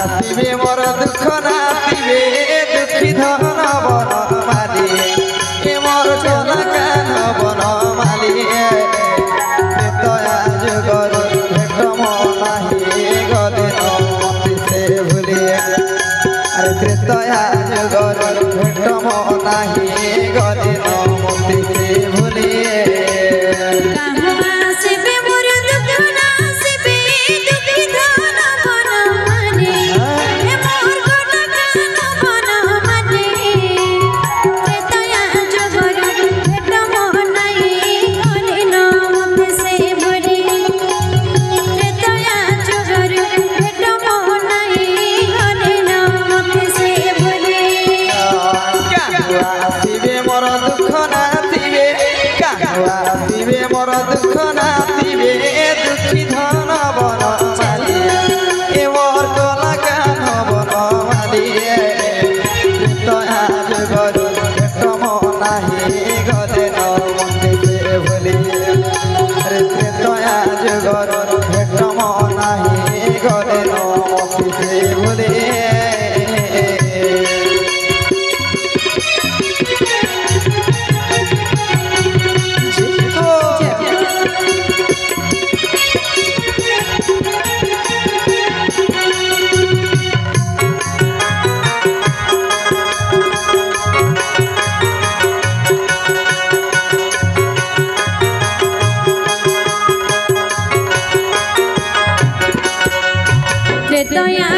আসিবে মোর দুঃখ নাচিবে দুঃখী ধন বনমালী এ মোর চলা কান বনমালী দয়া যুগর ভেট মনাহি গলে মতি সে ভুলি আরে ত্রেতয়া যুগর ভেট মনাহি গলে মতি সে ভুলি আসিবে মোর দুঃখ নাচিবে দুঃখী ধন বনমালী এ মোর কলা কান বনমালী দয়া যুগর ভেট মনাহি গলে মতি সে ভুলি রে দয়া যুগর ভেট মনাহি গলে মতি সে ভুলি দয়া